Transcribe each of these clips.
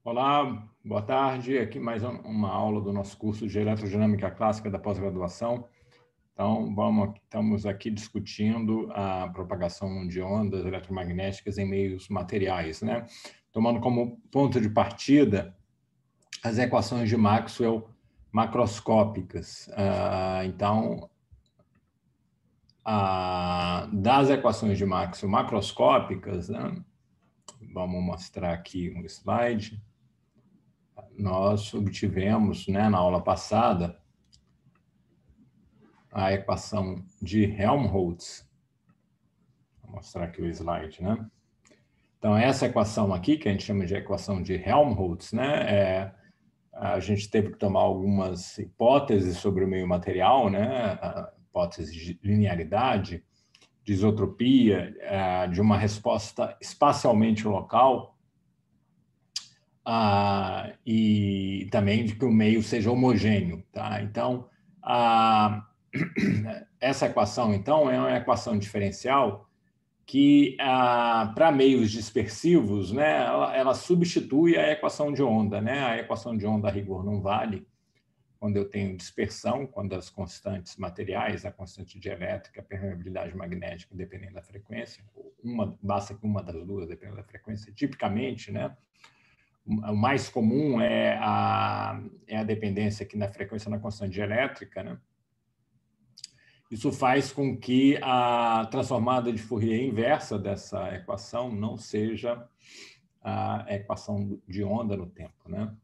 Olá, boa tarde. Aqui mais uma aula do nosso curso de Eletrodinâmica Clássica da pós-graduação. Então, estamos aqui discutindo a propagação de ondas eletromagnéticas em meios materiais, né? Tomando como ponto de partida as equações de Maxwell macroscópicas. Então, das equações de Maxwell macroscópicas, né? Vamos mostrar aqui um slide. Nós obtivemos, né, na aula passada, a equação de Helmholtz. Vou mostrar aqui o slide, né? Então, essa equação aqui, que a gente chama de equação de Helmholtz, né, a gente teve que tomar algumas hipóteses sobre o meio material, né, a hipótese de linearidade, de isotropia, de uma resposta espacialmente local, e também de que o meio seja homogêneo. Tá? Então, essa equação, então, é uma equação diferencial que, para meios dispersivos, né, ela substitui a equação de onda. Né? A equação de onda, a rigor, não vale quando eu tenho dispersão, quando as constantes materiais, a constante dielétrica, a permeabilidade magnética, dependendo da frequência, basta que uma das duas, dependendo da frequência, tipicamente, né, o mais comum é a dependência aqui na frequência na constante dielétrica, né? Isso faz com que a transformada de Fourier inversa dessa equação não seja a equação de onda no tempo, né?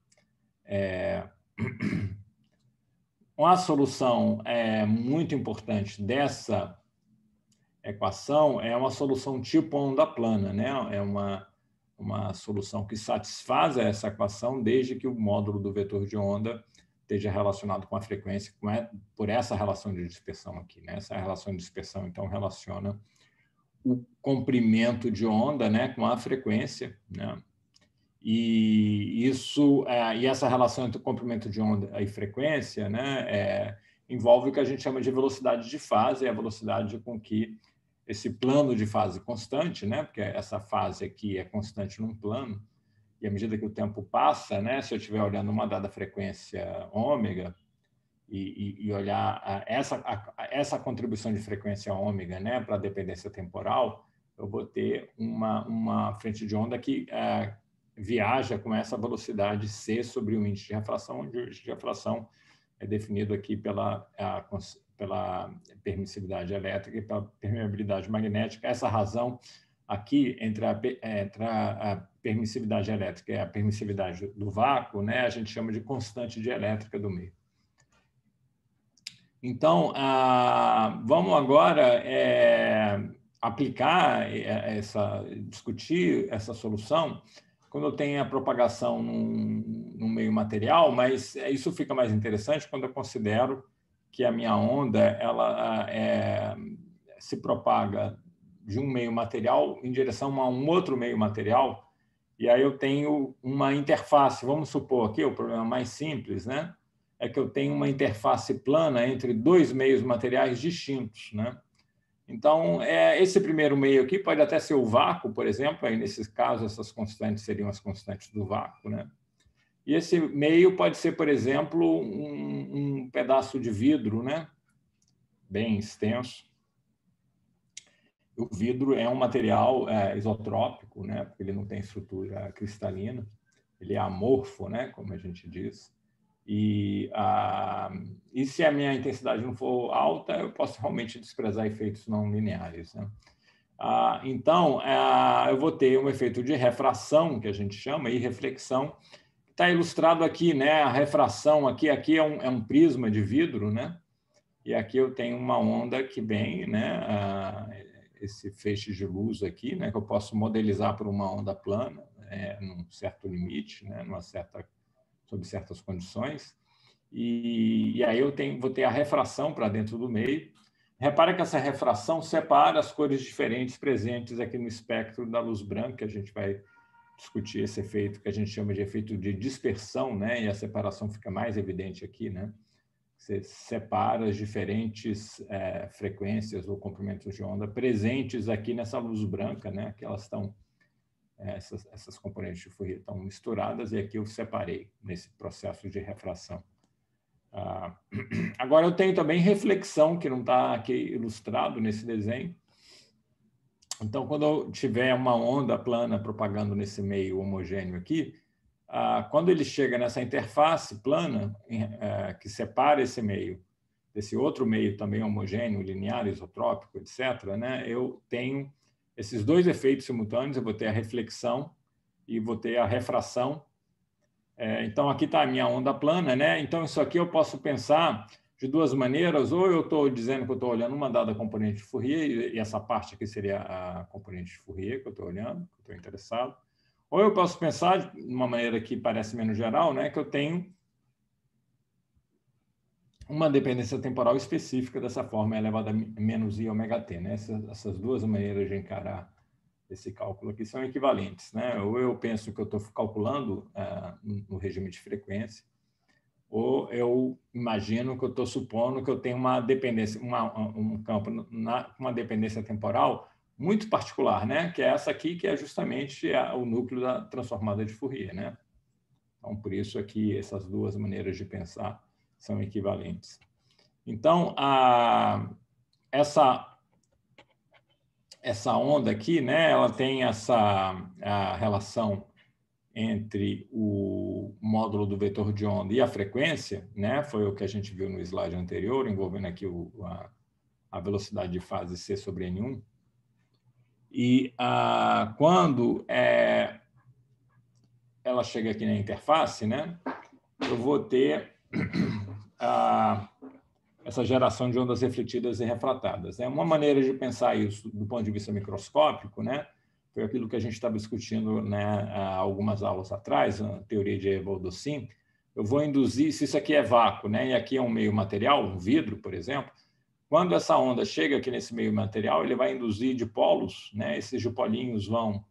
Uma solução muito importante dessa equação é uma solução tipo onda plana, né? É uma solução que satisfaz essa equação desde que o módulo do vetor de onda esteja relacionado com a frequência, por essa relação de dispersão aqui. Né? Essa relação de dispersão, então, relaciona o comprimento de onda, né, com a frequência, né? E essa relação entre o comprimento de onda e frequência, né, envolve o que a gente chama de velocidade de fase, a velocidade com que esse plano de fase constante, né, porque essa fase aqui é constante num plano, e à medida que o tempo passa, né, se eu estiver olhando uma dada frequência ômega e olhar essa contribuição de frequência ômega, né, para a dependência temporal, eu vou ter uma frente de onda que viaja com essa velocidade c sobre o índice de refração, onde o índice de refração é definido aqui pela permissividade elétrica e pela permeabilidade magnética. Essa razão aqui entre a permissividade elétrica e a permissividade do vácuo, né, a gente chama de constante dielétrica do meio. Então, vamos agora discutir essa solução quando eu tenho a propagação num meio material, mas isso fica mais interessante quando eu considero que a minha onda se propaga de um meio material em direção a um outro meio material, e aí eu tenho uma interface. Vamos supor aqui, o problema mais simples, né, é que eu tenho uma interface plana entre dois meios materiais distintos, né? Então, esse primeiro meio aqui pode até ser o vácuo, por exemplo, aí nesses casos essas constantes seriam as constantes do vácuo, né? E esse meio pode ser, por exemplo, um pedaço de vidro, né? Bem extenso. O vidro é um material isotrópico, né? Porque ele não tem estrutura cristalina, ele é amorfo, né? Como a gente diz. E se a minha intensidade não for alta, eu posso realmente desprezar efeitos não lineares, né? Então, eu vou ter um efeito de refração, que a gente chama, e reflexão, que está ilustrado aqui, né? A refração aqui é um prisma de vidro, né? E aqui eu tenho uma onda que vem, né? Esse feixe de luz aqui, né? Que eu posso modelizar por uma onda plana, num certo limite, né? Sob certas condições, e aí vou ter a refração para dentro do meio. Repara que essa refração separa as cores diferentes presentes aqui no espectro da luz branca. A gente vai discutir esse efeito que a gente chama de efeito de dispersão, né? E a separação fica mais evidente aqui, né? Você separa as diferentes frequências ou comprimentos de onda presentes aqui nessa luz branca, né? Que elas estão essas componentes de Fourier estão misturadas, e aqui eu separei nesse processo de refração. Agora, eu tenho também reflexão, que não está aqui ilustrado nesse desenho. Então, quando eu tiver uma onda plana propagando nesse meio homogêneo aqui, quando ele chega nessa interface plana, que separa esse meio desse outro meio também homogêneo, linear, isotrópico, etc., né, eu tenho esses dois efeitos simultâneos. Eu vou ter a reflexão e vou ter a refração. Então, aqui está a minha onda plana, né? Então, isso aqui eu posso pensar de duas maneiras. Ou eu estou dizendo que eu estou olhando uma dada componente de Fourier, e essa parte aqui seria a componente de Fourier que eu estou olhando, que eu estou interessado. Ou eu posso pensar de uma maneira que parece menos geral, né? Que eu tenho uma dependência temporal específica dessa forma elevada a menos I ômega t, né? Essas duas maneiras de encarar esse cálculo aqui são equivalentes, né? Ou eu penso que eu estou calculando no regime de frequência, ou eu imagino que eu estou supondo que eu tenho uma dependência, um campo com uma dependência temporal muito particular, né? Que é essa aqui, que é justamente o núcleo da transformada de Fourier, né? Então, por isso aqui, essas duas maneiras de pensar são equivalentes. Então, essa onda aqui, né, ela tem a relação entre o módulo do vetor de onda e a frequência, né, foi o que a gente viu no slide anterior, envolvendo aqui a velocidade de fase C sobre N1. E quando ela chega aqui na interface, né, eu vou ter essa geração de ondas refletidas e refratadas. Uma maneira de pensar isso do ponto de vista microscópico, né, foi aquilo que a gente estava discutindo, né, há algumas aulas atrás, a teoria de Ewald-Dossin. Eu vou induzir, se isso aqui é vácuo, né, e aqui é um meio material, um vidro, por exemplo, quando essa onda chega aqui nesse meio material, ele vai induzir dipolos, né, esses dipolinhos vão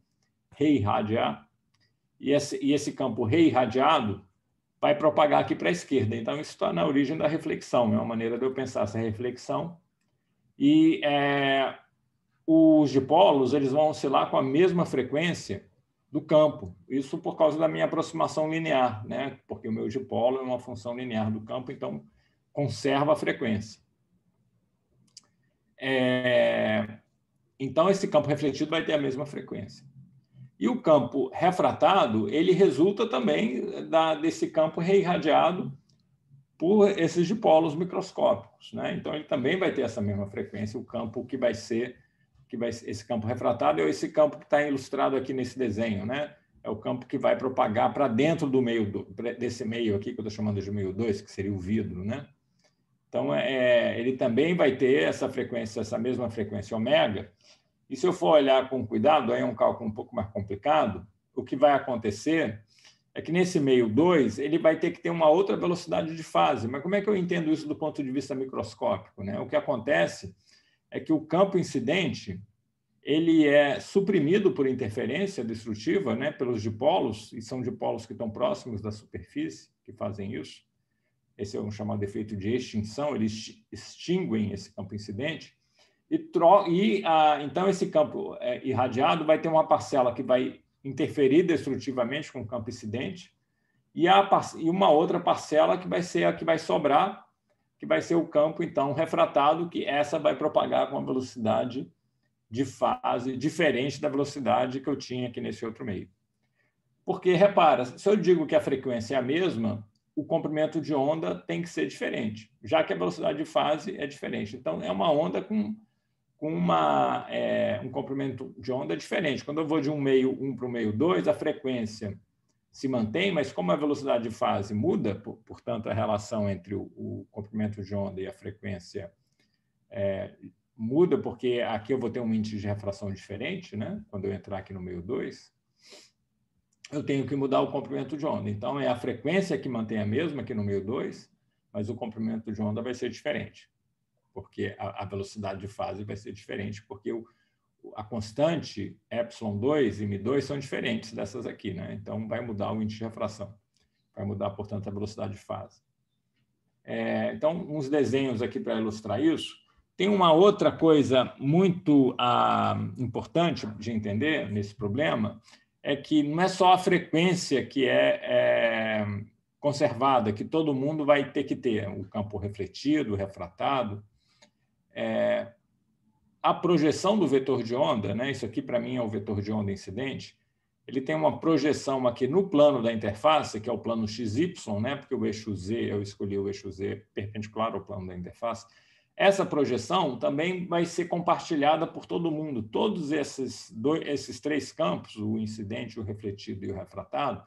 reirradiar, e esse campo reirradiado vai propagar aqui para a esquerda. Então, isso está na origem da reflexão, é uma maneira de eu pensar essa reflexão. E os dipolos eles vão oscilar com a mesma frequência do campo. Isso por causa da minha aproximação linear, né? Porque o meu dipolo é uma função linear do campo, então conserva a frequência. Então, esse campo refletido vai ter a mesma frequência. E o campo refratado, ele resulta também desse campo reirradiado por esses dipolos microscópicos, né? Então, ele também vai ter essa mesma frequência. O campo que vai ser esse campo refratado é esse campo que está ilustrado aqui nesse desenho, né? É o campo que vai propagar para dentro do meio desse meio aqui, que eu estou chamando de meio 2, que seria o vidro, né? Então, ele também vai ter essa frequência, essa mesma frequência ômega. E se eu for olhar com cuidado, aí é um cálculo um pouco mais complicado, o que vai acontecer é que nesse meio 2, ele vai ter que ter uma outra velocidade de fase. Mas como é que eu entendo isso do ponto de vista microscópico, né? O que acontece é que o campo incidente ele é suprimido por interferência destrutiva, né, pelos dipolos, e são dipolos que estão próximos da superfície que fazem isso. Esse é um chamado efeito de extinção, eles extinguem esse campo incidente. Então, esse campo irradiado vai ter uma parcela que vai interferir destrutivamente com o campo incidente e uma outra parcela que vai ser a que vai sobrar, que vai ser o campo, então, refratado, que essa vai propagar com uma velocidade de fase diferente da velocidade que eu tinha aqui nesse outro meio. Porque, repara, se eu digo que a frequência é a mesma, o comprimento de onda tem que ser diferente, já que a velocidade de fase é diferente. Então, é uma onda com um comprimento de onda diferente. Quando eu vou de um meio 1 para o meio 2, a frequência se mantém, mas como a velocidade de fase muda, portanto, a relação entre o comprimento de onda e a frequência muda, porque aqui eu vou ter um índice de refração diferente, né? Quando eu entrar aqui no meio 2, eu tenho que mudar o comprimento de onda. Então, é a frequência que mantém a mesma aqui no meio 2, mas o comprimento de onda vai ser diferente, porque a velocidade de fase vai ser diferente, porque a constante ε2 e μ2 são diferentes dessas aqui, né? Então, vai mudar o índice de refração. Vai mudar, portanto, a velocidade de fase. Então, uns desenhos aqui para ilustrar isso. Tem uma outra coisa muito importante de entender nesse problema, é que não é só a frequência que é conservada, que todo mundo vai ter que ter, o campo refletido, refratado. A projeção do vetor de onda, né? Isso aqui para mim é o vetor de onda incidente, ele tem uma projeção aqui no plano da interface, que é o plano XY, né? Porque o eixo Z, eu escolhi o eixo Z perpendicular ao plano da interface. Essa projeção também vai ser compartilhada por todo mundo. Todos esses três campos, o incidente, o refletido e o refratado,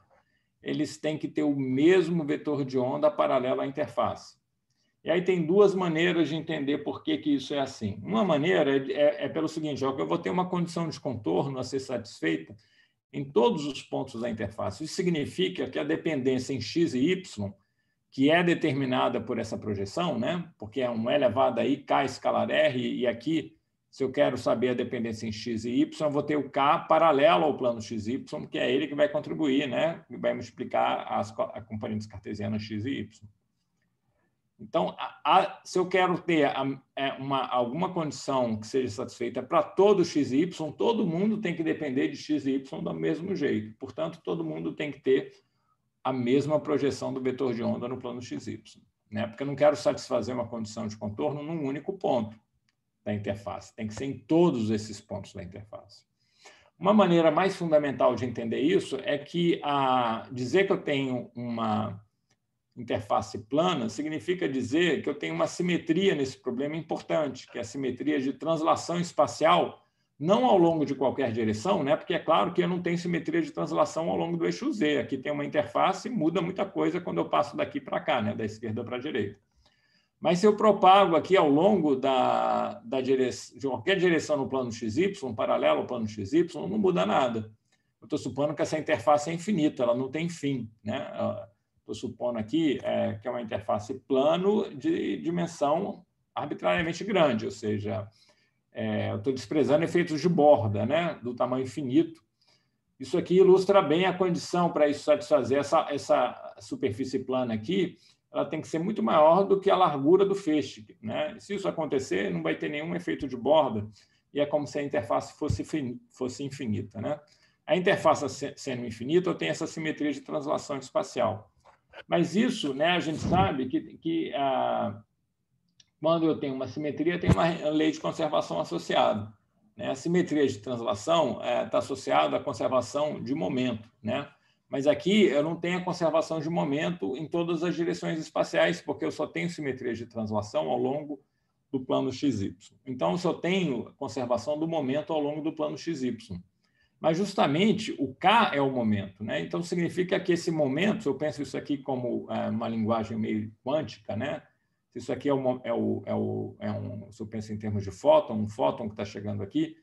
eles têm que ter o mesmo vetor de onda paralelo à interface. E aí tem duas maneiras de entender por que isso é assim. Uma maneira é pelo seguinte, eu vou ter uma condição de contorno a ser satisfeita em todos os pontos da interface. Isso significa que a dependência em x e y, que é determinada por essa projeção, né? Porque é um elevado a i, k escalar r, e aqui, se eu quero saber a dependência em x e y, eu vou ter o k paralelo ao plano xy, que é ele que vai contribuir, né? Que vai multiplicar as componentes cartesianas x e y. Então, se eu quero ter alguma condição que seja satisfeita para todo x e y, todo mundo tem que depender de x e y do mesmo jeito. Portanto, todo mundo tem que ter a mesma projeção do vetor de onda no plano XY, né? Porque eu não quero satisfazer uma condição de contorno num único ponto da interface. Tem que ser em todos esses pontos da interface. Uma maneira mais fundamental de entender isso é que dizer que eu tenho uma interface plana significa dizer que eu tenho uma simetria nesse problema importante, que é a simetria de translação espacial, não ao longo de qualquer direção, né? Porque é claro que eu não tenho simetria de translação ao longo do eixo Z. Aqui tem uma interface e muda muita coisa quando eu passo daqui para cá, né? Da esquerda para a direita. Mas se eu propago aqui ao longo de qualquer direção no plano XY, paralelo ao plano XY, não muda nada. Eu estou supondo que essa interface é infinita, ela não tem fim, né? Estou supondo aqui que é uma interface plano de dimensão arbitrariamente grande, ou seja, eu estou desprezando efeitos de borda, né, do tamanho infinito. Isso aqui ilustra bem a condição para isso satisfazer essa superfície plana aqui, ela tem que ser muito maior do que a largura do feixe, né? Se isso acontecer, não vai ter nenhum efeito de borda, e é como se a interface fosse infinita, né? A interface sendo infinita, eu tenho essa simetria de translação espacial. Mas isso, né, a gente sabe que quando eu tenho uma simetria, tem uma lei de conservação associada, né? A simetria de translação está associada à conservação de momento, né? Mas aqui eu não tenho a conservação de momento em todas as direções espaciais, porque eu só tenho simetria de translação ao longo do plano XY. Então, eu só tenho conservação do momento ao longo do plano XY. Mas, justamente, o K é o momento, né? Então, significa que esse momento, eu penso isso aqui como uma linguagem meio quântica, né? Se isso aqui se eu penso em termos de fóton, um fóton que está chegando aqui,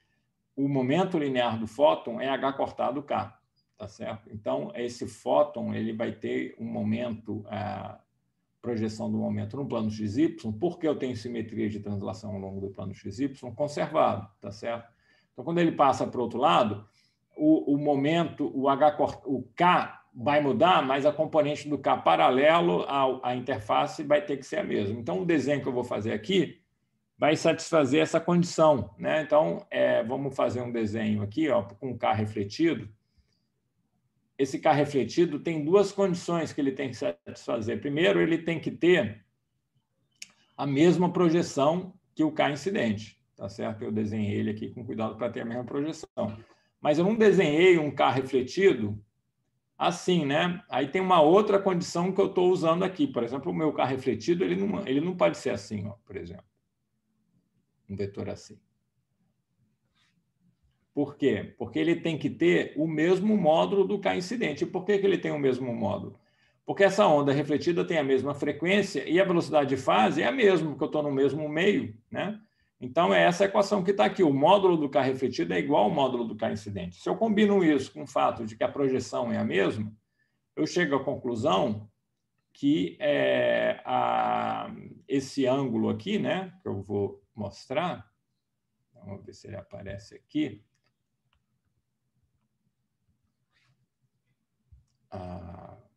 o momento linear do fóton é H cortado K, tá certo? Então, esse fóton ele vai ter um momento, projeção do momento no plano XY, porque eu tenho simetria de translação ao longo do plano XY conservado, tá certo? Então, quando ele passa para o outro lado, o momento, o K vai mudar, mas a componente do K paralelo à interface vai ter que ser a mesma. Então, o desenho que eu vou fazer aqui vai satisfazer essa condição, né? Então, vamos fazer um desenho aqui, ó, com K refletido. Esse K refletido tem duas condições que ele tem que satisfazer. Primeiro, ele tem que ter a mesma projeção que o K incidente, tá certo? Eu desenhei ele aqui com cuidado para ter a mesma projeção. Mas eu não desenhei um K refletido assim, né? Aí tem uma outra condição que eu estou usando aqui. Por exemplo, o meu K refletido, ele não pode ser assim, ó, por exemplo. Um vetor assim. Por quê? Porque ele tem que ter o mesmo módulo do K incidente. E por que ele tem o mesmo módulo? Porque essa onda refletida tem a mesma frequência e a velocidade de fase é a mesma, porque eu estou no mesmo meio, né? Então, é essa equação que está aqui. O módulo do K refletido é igual ao módulo do K incidente. Se eu combino isso com o fato de que a projeção é a mesma, eu chego à conclusão que esse ângulo aqui, né, que eu vou mostrar, vamos ver se ele aparece aqui.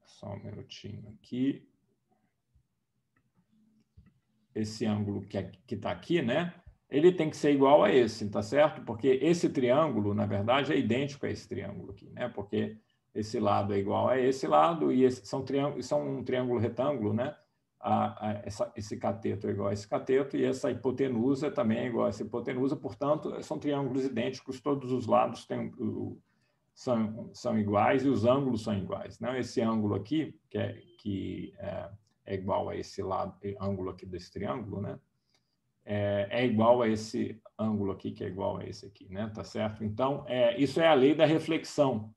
Só um minutinho aqui. Esse ângulo que está aqui, né? ele tem que ser igual a esse, tá certo? Porque esse triângulo, na verdade, é idêntico a esse triângulo aqui, né? Porque esse lado é igual a esse lado e são um triângulo retângulo, né? Esse cateto é igual a esse cateto e essa hipotenusa também é igual a essa hipotenusa, portanto, são triângulos idênticos, todos os lados são iguais e os ângulos são iguais, né? Esse ângulo aqui, que é igual a esse lado, ângulo aqui desse triângulo, né? É igual a esse ângulo aqui, que é igual a esse aqui, né? Tá certo? Então, isso é a lei da reflexão.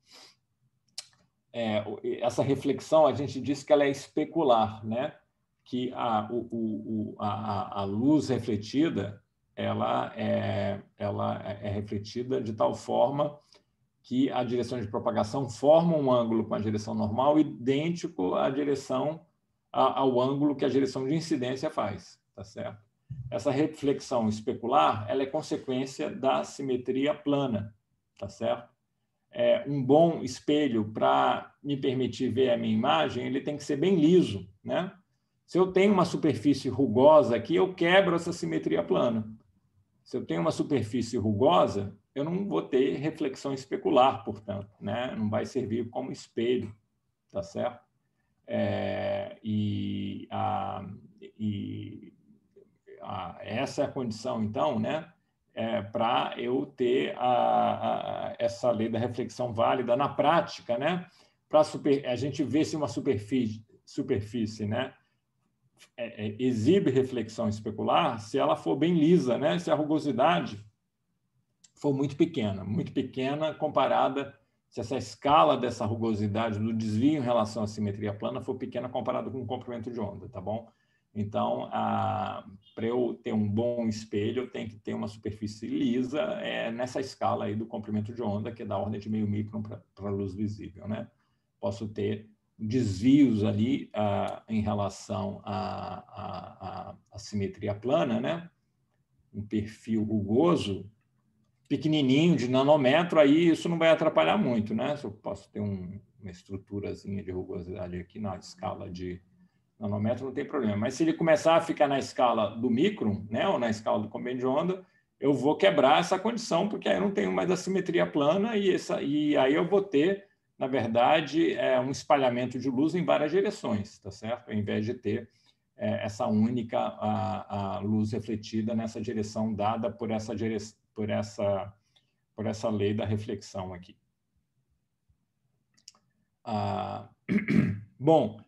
Essa reflexão, a gente diz que ela é especular, né? Que a luz refletida, ela é refletida de tal forma que a direção de propagação forma um ângulo com a direção normal idêntico ao ângulo que a direção de incidência faz, tá certo? Essa reflexão especular, ela é consequência da simetria plana, tá certo? Um bom espelho, para me permitir ver a minha imagem, ele tem que ser bem liso, né? Se eu tenho uma superfície rugosa aqui, eu quebro essa simetria plana. Se eu tenho uma superfície rugosa, eu não vou ter reflexão especular, portanto, né? Não vai servir como espelho, tá certo? Essa é a condição, então, né? Para eu ter essa lei da reflexão válida na prática, né? A gente vê se uma superfície, né? Exibe reflexão especular se ela for bem lisa, né? Se a rugosidade for muito pequena comparada, se essa escala dessa rugosidade do desvio em relação à simetria plana for pequena comparada com o comprimento de onda, tá bom? Então, para eu ter um bom espelho, eu tenho que ter uma superfície lisa nessa escala aí do comprimento de onda, que é da ordem de meio micron para a luz visível, né? Posso ter desvios ali em relação à simetria plana, né? Um perfil rugoso, pequenininho, de nanômetro, aí isso não vai atrapalhar muito, né? Se eu posso ter uma estruturazinha de rugosidade aqui na escala de nanômetro, não tem problema. Mas se ele começar a ficar na escala do micron, né, ou na escala do comprimento de onda, eu vou quebrar essa condição, porque aí eu não tenho mais a simetria plana e aí eu vou ter, na verdade, um espalhamento de luz em várias direções, tá certo? Ao invés de ter essa única a luz refletida nessa direção dada por essa lei da reflexão aqui. Bom,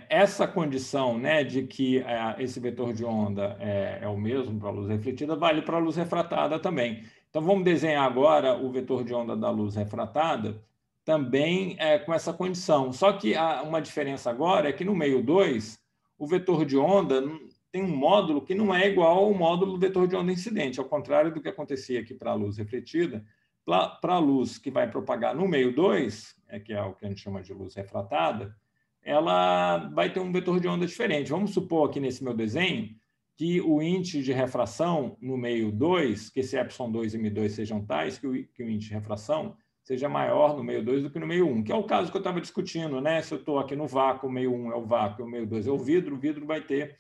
essa condição, né, de que esse vetor de onda é o mesmo para a luz refletida, vale para a luz refratada também. Então, vamos desenhar agora o vetor de onda da luz refratada também com essa condição. Só que uma diferença agora é que no meio 2, o vetor de onda tem um módulo que não é igual ao módulo do vetor de onda incidente, ao contrário do que acontecia aqui para a luz refletida. Para a luz que vai propagar no meio 2, que é o que a gente chama de luz refratada, ela vai ter um vetor de onda diferente. Vamos supor aqui nesse meu desenho que o índice de refração no meio 2, que esse ε2 e μ2 sejam tais, que o índice de refração seja maior no meio 2 do que no meio 1, que é o caso que eu estava discutindo, né? Se eu estou aqui no vácuo, o meio 1 é o vácuo, o meio 2 é o vidro vai ter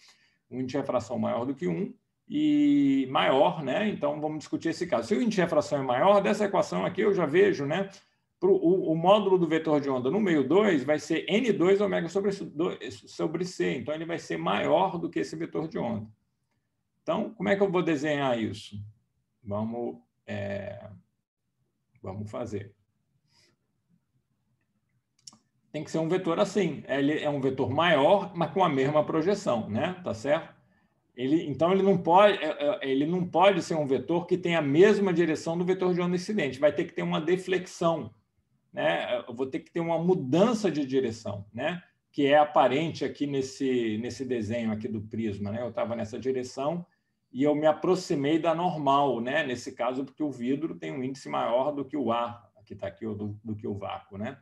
um índice de refração maior do que 1 e maior, né? Então, vamos discutir esse caso. Se o índice de refração é maior, dessa equação aqui eu já vejo, né? O módulo do vetor de onda no meio 2 vai ser N2 ômega sobre C. Então, ele vai ser maior do que esse vetor de onda. Então, como é que eu vou desenhar isso? Vamos fazer. Tem que ser um vetor assim. Ele é um vetor maior, mas com a mesma projeção, né? Tá certo? Então, ele não pode ser um vetor que tenha a mesma direção do vetor de onda incidente. Vai ter que ter uma deflexão, né? Eu vou ter que ter uma mudança de direção, né? Que é aparente aqui nesse desenho aqui do prisma, né? Eu estava nessa direção e eu me aproximei da normal, né? Nesse caso, porque o vidro tem um índice maior do que o ar, que está aqui, ou do que o vácuo, né?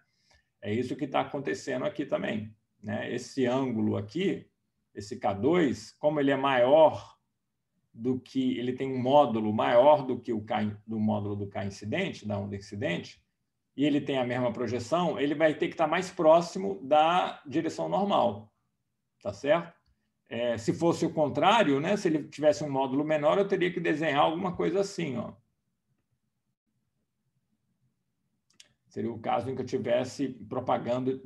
É isso que está acontecendo aqui também, né? Esse ângulo aqui, esse K2, como ele é maior do que, ele tem um módulo maior do que do módulo do K incidente, da onda incidente, e ele tem a mesma projeção, ele vai ter que estar mais próximo da direção normal, tá certo? Se fosse o contrário, né? Se ele tivesse um módulo menor, eu teria que desenhar alguma coisa assim, ó. Seria o caso em que eu estivesse propagando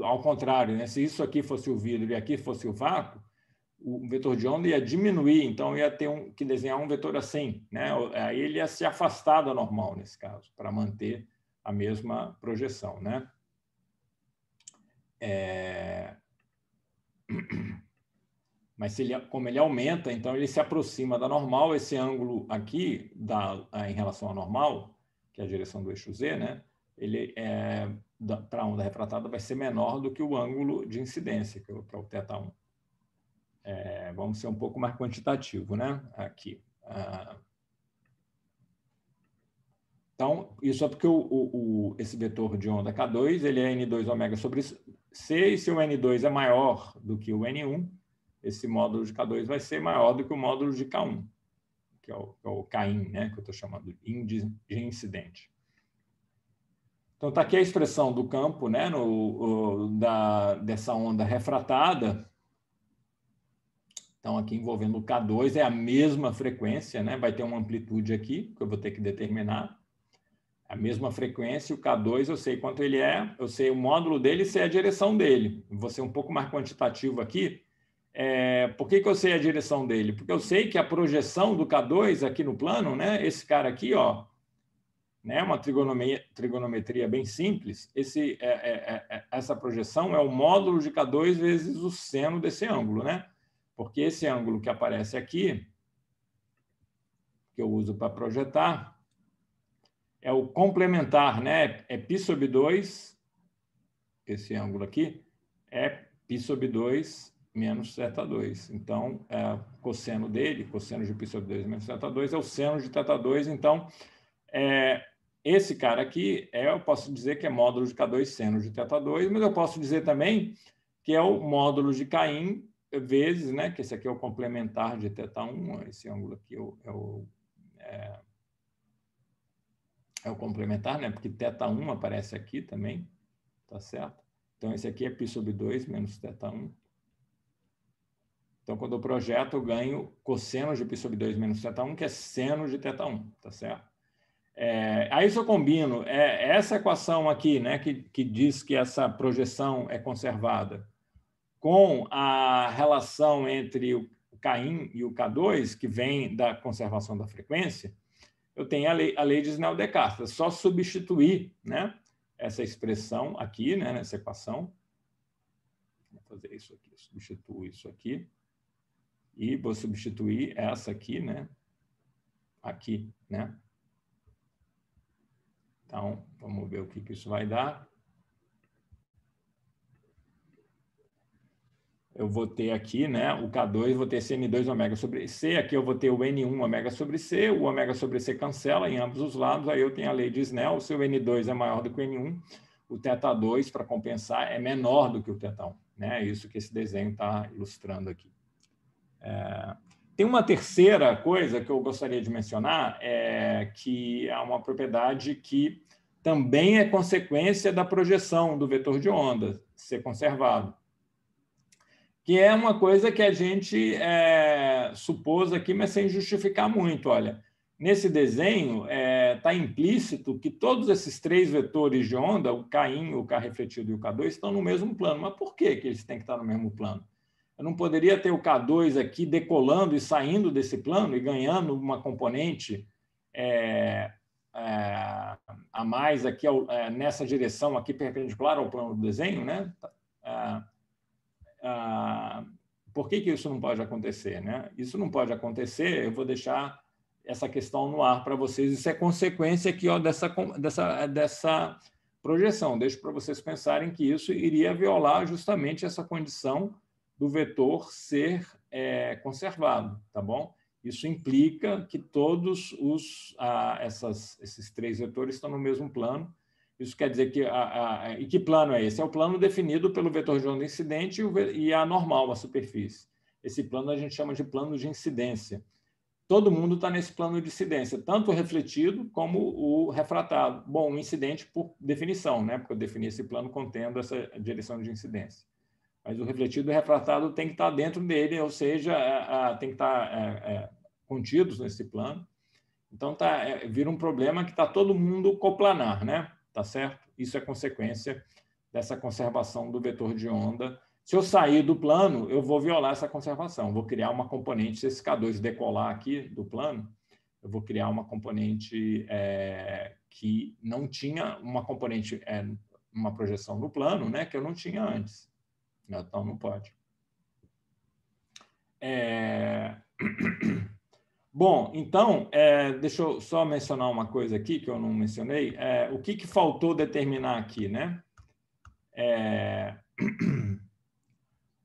ao contrário, né? Se isso aqui fosse o vidro e aqui fosse o vácuo, o vetor de onda ia diminuir, então ia ter que desenhar um vetor assim, né? Aí ele ia se afastar da normal, nesse caso, para manter a mesma projeção, né? Mas como ele aumenta, então ele se aproxima da normal, esse ângulo aqui, em relação à normal, que é a direção do eixo Z, né? Ele para a onda refratada vai ser menor do que o ângulo de incidência, que é o θ1. Vamos ser um pouco mais quantitativo, né? Aqui. Então, isso é porque esse vetor de onda K2 ele é N2 ômega sobre C, e se o N2 é maior do que o N1, esse módulo de K2 vai ser maior do que o módulo de K1, que é o Kin, né? Que eu estou chamando de incidente. Então, está aqui a expressão do campo, né? Dessa onda refratada. Então, aqui envolvendo o K2 é a mesma frequência, né? Vai ter uma amplitude aqui, que eu vou ter que determinar. A mesma frequência, o K2 eu sei quanto ele é, eu sei o módulo dele e sei a direção dele. Vou ser um pouco mais quantitativo aqui. Por que eu sei a direção dele? Porque eu sei que a projeção do K2 aqui no plano, né? Esse cara aqui, ó, né? Uma trigonometria bem simples. Essa projeção é o módulo de K2 vezes o seno desse ângulo, né? Porque esse ângulo que aparece aqui, que eu uso para projetar, é o complementar, né? É π sobre 2, esse ângulo aqui, é π sobre 2 menos θ2. Então, cosseno dele, cosseno de π sobre 2 menos θ2, é o seno de θ2. Então, esse cara aqui, eu posso dizer que é módulo de K2 seno de θ2, mas eu posso dizer também que é o módulo de Kin vezes, né? Que esse aqui é o complementar de θ1, esse ângulo aqui é o complementar, né? Porque θ1 aparece aqui também, tá certo? Então, esse aqui é π sobre 2 menos θ1. Então, quando eu projeto, eu ganho cosseno de π sobre 2 menos θ1, que é seno de θ1, tá certo? Aí, se eu combino essa equação aqui, né, que diz que essa projeção é conservada, com a relação entre o Kin e o K2, que vem da conservação da frequência, eu tenho a lei de Snell-Descartes. É só substituir, né, essa expressão aqui, né, nessa equação. Vou fazer isso aqui, substituo isso aqui. E vou substituir essa aqui, né, aqui, né. Então, vamos ver o que isso vai dar. Eu vou ter aqui, né, o K2, vou ter esse N2 ômega sobre C, aqui eu vou ter o N1 ômega sobre C, o ômega sobre C cancela em ambos os lados, aí eu tenho a lei de Snell, se o N2 é maior do que o N1, o θ2, para compensar, é menor do que o θ1, né? É isso que esse desenho está ilustrando aqui. Tem uma terceira coisa que eu gostaria de mencionar, que é uma propriedade que também é consequência da projeção do vetor de onda ser conservado, que é uma coisa que a gente supôs aqui, mas sem justificar muito. Olha, nesse desenho está implícito que todos esses três vetores de onda, o Kin, o K refletido e o K2, estão no mesmo plano. Mas por que eles têm que estar no mesmo plano? Eu não poderia ter o K2 aqui decolando e saindo desse plano e ganhando uma componente a mais aqui nessa direção aqui perpendicular ao plano do desenho, né? Por que isso não pode acontecer, né? Isso não pode acontecer, eu vou deixar essa questão no ar para vocês. Isso é consequência aqui, ó, dessa projeção. Deixo para vocês pensarem que isso iria violar justamente essa condição do vetor ser conservado, tá bom? Isso implica que todos esses três vetores estão no mesmo plano. Isso quer dizer que... E que plano é esse? É o plano definido pelo vetor de onda incidente e a normal, a superfície. Esse plano a gente chama de plano de incidência. Todo mundo está nesse plano de incidência, tanto o refletido como o refratado. Bom, o incidente por definição, né? Porque eu defini esse plano contendo essa direção de incidência. Mas o refletido e o refratado tem que estar dentro dele, ou seja, tem que estar contidos nesse plano. Então, vira um problema que está todo mundo coplanar, né? Tá certo? Isso é consequência dessa conservação do vetor de onda. Se eu sair do plano, eu vou violar essa conservação. Vou criar uma componente, se esse K2 decolar aqui do plano, eu vou criar uma componente que não tinha uma componente, uma projeção no plano, né? Que eu não tinha antes. Então, não pode. Bom, então, deixa eu só mencionar uma coisa aqui que eu não mencionei. O que faltou determinar aqui, né?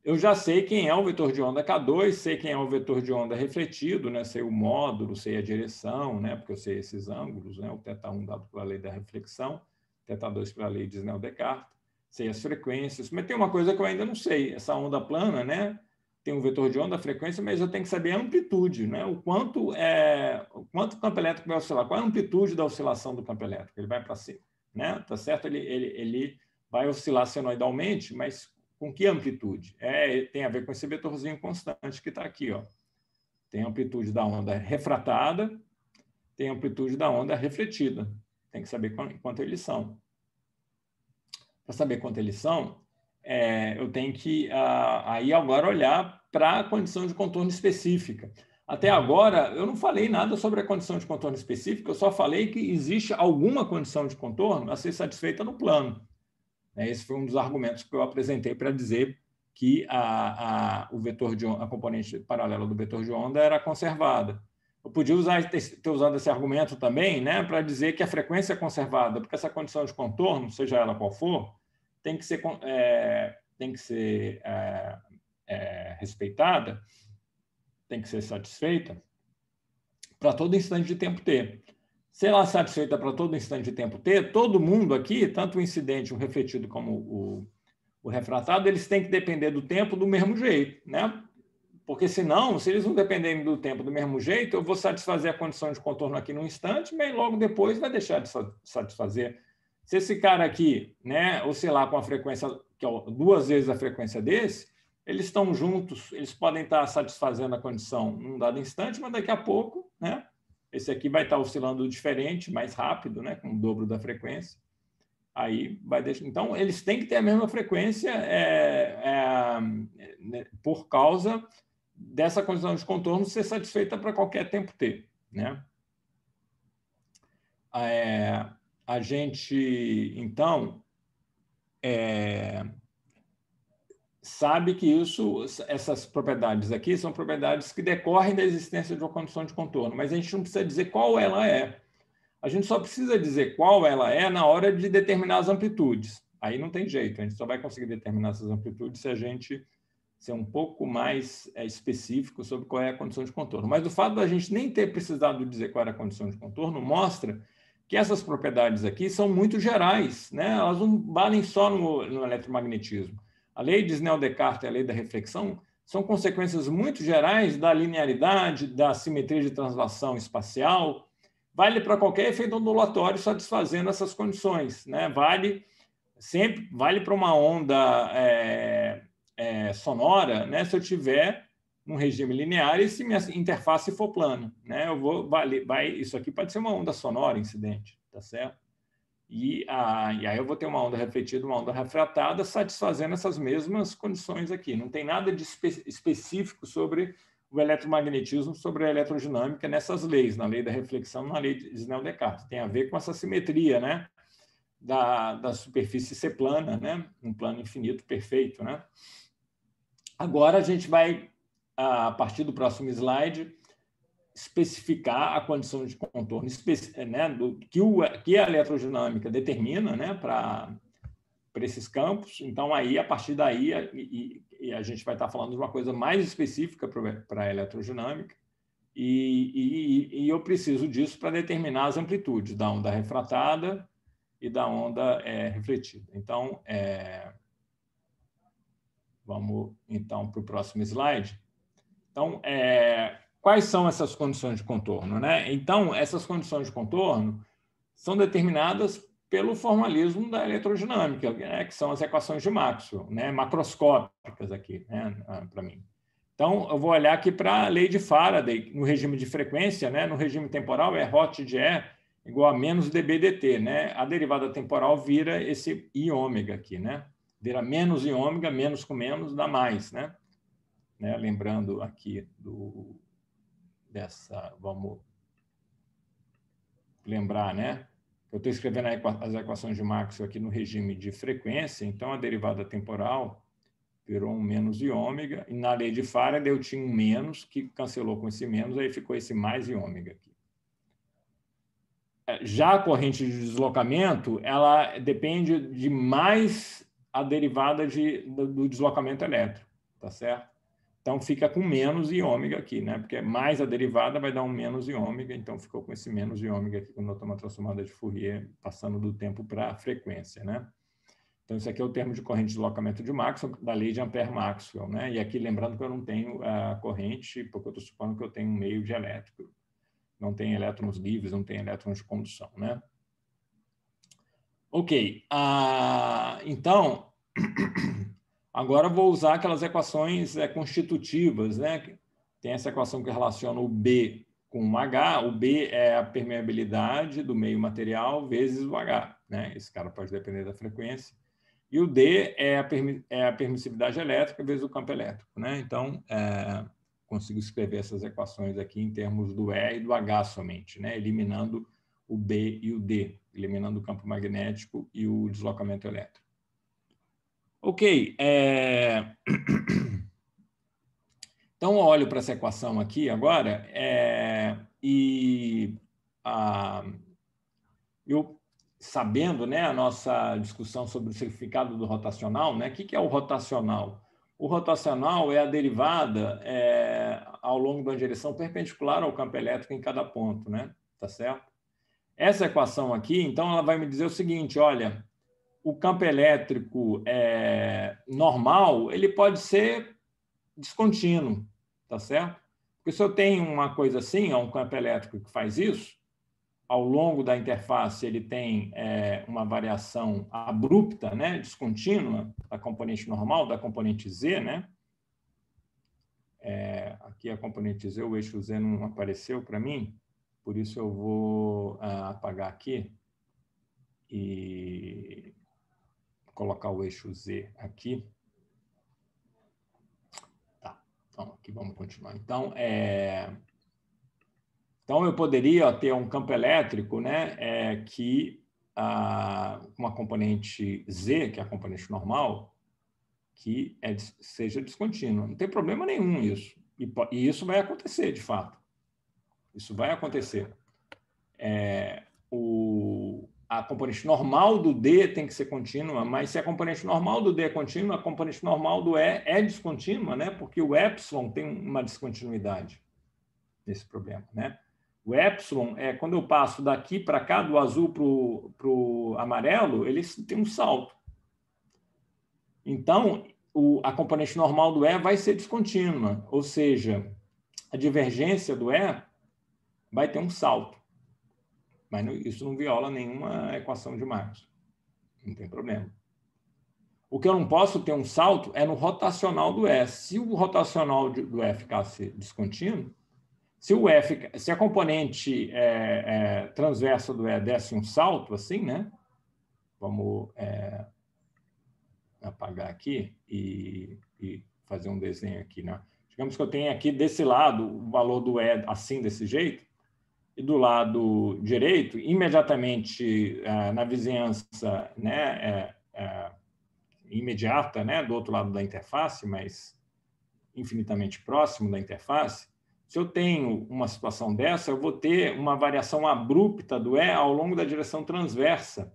Eu já sei quem é o vetor de onda K2, sei quem é o vetor de onda refletido, né? Sei o módulo, sei a direção, né? Porque eu sei esses ângulos, né? O θ1 dado pela lei da reflexão, θ2 pela lei de Snell-Descartes, sei as frequências, mas tem uma coisa que eu ainda não sei, essa onda plana, né? Tem um vetor de onda, a frequência, mas eu tenho que saber a amplitude, né? O quanto o campo elétrico vai oscilar, qual é a amplitude da oscilação do campo elétrico? Ele vai para cima, né? Tá certo? Ele vai oscilar senoidalmente, mas com que amplitude? Tem a ver com esse vetorzinho constante que está aqui, ó. Tem a amplitude da onda refratada, tem a amplitude da onda refletida. Tem que saber quanto eles são. Para saber quanto eles são, eu tenho que aí agora olhar para a condição de contorno específica. Até agora, eu não falei nada sobre a condição de contorno específica, eu só falei que existe alguma condição de contorno a ser satisfeita no plano. Esse foi um dos argumentos que eu apresentei para dizer que o vetor de onda, a componente paralela do vetor de onda era conservada. Eu podia ter usado esse argumento também, né, para dizer que a frequência é conservada, porque essa condição de contorno, seja ela qual for, tem que ser respeitada, tem que ser satisfeita para todo instante de tempo t. Se ela é satisfeita para todo instante de tempo t, todo mundo aqui, tanto o incidente, o refletido como o refratado, eles têm que depender do tempo do mesmo jeito, né? Porque senão, se eles não dependerem do tempo do mesmo jeito, eu vou satisfazer a condição de contorno aqui num instante, mas logo depois vai deixar de satisfazer. Se esse cara aqui, né, oscilar com a frequência, que é 2 vezes a frequência desse, eles estão juntos, eles podem estar satisfazendo a condição num dado instante, mas daqui a pouco, né, esse aqui vai estar oscilando diferente, mais rápido, né, com o dobro da frequência. Aí vai deixar. Então, eles têm que ter a mesma frequência por causa dessa condição de contorno ser satisfeita para qualquer tempo t, né? A gente, então, sabe que essas propriedades aqui são propriedades que decorrem da existência de uma condição de contorno, mas a gente não precisa dizer qual ela é. A gente só precisa dizer qual ela é na hora de determinar as amplitudes. Aí não tem jeito, a gente só vai conseguir determinar essas amplitudes se a gente ser um pouco mais específico sobre qual é a condição de contorno. Mas o fato da gente nem ter precisado dizer qual era a condição de contorno mostra que essas propriedades aqui são muito gerais, né? Elas não valem só no eletromagnetismo. A lei de Snell-Descartes e a lei da reflexão são consequências muito gerais da linearidade, da simetria de translação espacial. Vale para qualquer efeito ondulatório satisfazendo essas condições, né? Vale para uma onda sonora, né? Se eu tiver um regime linear e se minha interface for plana, né? Isso aqui pode ser uma onda sonora incidente, tá certo? E aí eu vou ter uma onda refletida, uma onda refratada, satisfazendo essas mesmas condições aqui. Não tem nada de específico sobre o eletromagnetismo, sobre a eletrodinâmica nessas leis, na lei da reflexão, na lei de Snell-Descartes. Tem a ver com essa simetria, né? Da superfície ser plana, né? Um plano infinito perfeito, né? Agora a gente vai, a partir do próximo slide, especificar a condição de contorno, né, que a eletrodinâmica determina, né, para esses campos. Então, aí, a partir daí, a gente vai estar falando de uma coisa mais específica para a eletrodinâmica, e eu preciso disso para determinar as amplitudes da onda refratada e da onda refletida. Então, vamos, então, para o próximo slide. Então, quais são essas condições de contorno, né? Então, essas condições de contorno são determinadas pelo formalismo da eletrodinâmica, né, que são as equações de Maxwell, né, macroscópicas aqui, né, para mim. Então, eu vou olhar aqui para a lei de Faraday, no regime de frequência, né, no regime temporal, é ROT de E igual a menos dB dt, né? A derivada temporal vira esse I ômega aqui, né? Vira menos I ômega, menos com menos dá mais, né? Lembrando aqui vamos lembrar, né? Eu estou escrevendo as equações de Maxwell aqui no regime de frequência, então a derivada temporal virou um menos I ômega, e na lei de Faraday eu tinha um menos, que cancelou com esse menos, aí ficou esse mais I ômega aqui. Já a corrente de deslocamento, ela depende de mais a derivada do deslocamento elétrico, tá certo? Então, fica com menos I ômega aqui, né? Porque mais a derivada vai dar um menos I ômega, então ficou com esse menos I ômega aqui quando eu tomo a transformada de Fourier, passando do tempo para a frequência, né? Então, isso aqui é o termo de corrente de deslocamento de Maxwell, da lei de Ampère-Maxwell, né? E aqui, lembrando que eu não tenho a corrente, porque eu estou supondo que eu tenho um meio dielétrico. Não tem elétrons livres, não tem elétrons de condução, né? Ok. Então, agora eu vou usar aquelas equações constitutivas, né? Tem essa equação que relaciona o B com o H. O B é a permeabilidade do meio material vezes o H, né? Esse cara pode depender da frequência. E o D é a permissividade elétrica vezes o campo elétrico, né? Então, consigo escrever essas equações aqui em termos do E e do H somente, né? Eliminando o B e o D, eliminando o campo magnético e o deslocamento elétrico. Ok. Então, eu olho para essa equação aqui agora eu, sabendo, né, a nossa discussão sobre o significado do rotacional, né? O que é o rotacional? O rotacional é a derivada ao longo de uma direção perpendicular ao campo elétrico em cada ponto, né? Tá certo? Essa equação aqui, então, ela vai me dizer o seguinte, olha, o campo elétrico normal, ele pode ser descontínuo, tá certo? Porque se eu tenho uma coisa assim, um campo elétrico que faz isso, ao longo da interface ele tem uma variação abrupta, né, descontínua, da componente normal, da componente Z, né? Aqui a componente Z, o eixo Z não apareceu para mim, por isso eu vou apagar aqui e colocar o eixo Z aqui. Tá, então aqui vamos continuar. Então, eu poderia ter um campo elétrico, né, que uma componente Z, que é a componente normal, que seja descontínua. Não tem problema nenhum isso. E isso vai acontecer, de fato. Isso vai acontecer. A componente normal do D tem que ser contínua, mas se a componente normal do D é contínua, a componente normal do E é descontínua, né? Porque o epsilon tem uma descontinuidade nesse problema, né? O epsilon, quando eu passo daqui para cá, do azul para o amarelo, ele tem um salto. Então, a componente normal do E vai ser descontínua, ou seja, a divergência do E vai ter um salto. Mas isso não viola nenhuma equação de Maxwell. Não tem problema. O que eu não posso ter um salto é no rotacional do E. Se o rotacional do E ficasse descontínuo, se a componente transversa do E desse um salto, assim, né? Vamos apagar aqui e fazer um desenho aqui, né? Digamos que eu tenho aqui desse lado o valor do E assim, desse jeito, e do lado direito, imediatamente na vizinhança, né, imediata, né, do outro lado da interface, mas infinitamente próximo da interface, se eu tenho uma situação dessa, eu vou ter uma variação abrupta do E ao longo da direção transversa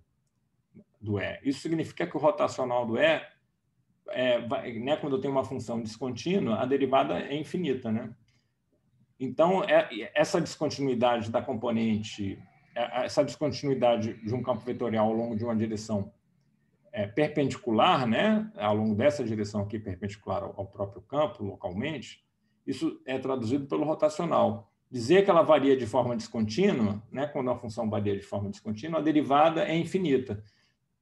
do E. Isso significa que o rotacional do E, né, quando eu tenho uma função descontínua, a derivada é infinita, né? Então, essa descontinuidade da componente, essa descontinuidade de um campo vetorial ao longo de uma direção perpendicular, né, ao longo dessa direção aqui, perpendicular ao próprio campo, localmente, isso é traduzido pelo rotacional. dizer que ela varia de forma descontínua, né? Quando a função varia de forma descontínua, a derivada é infinita.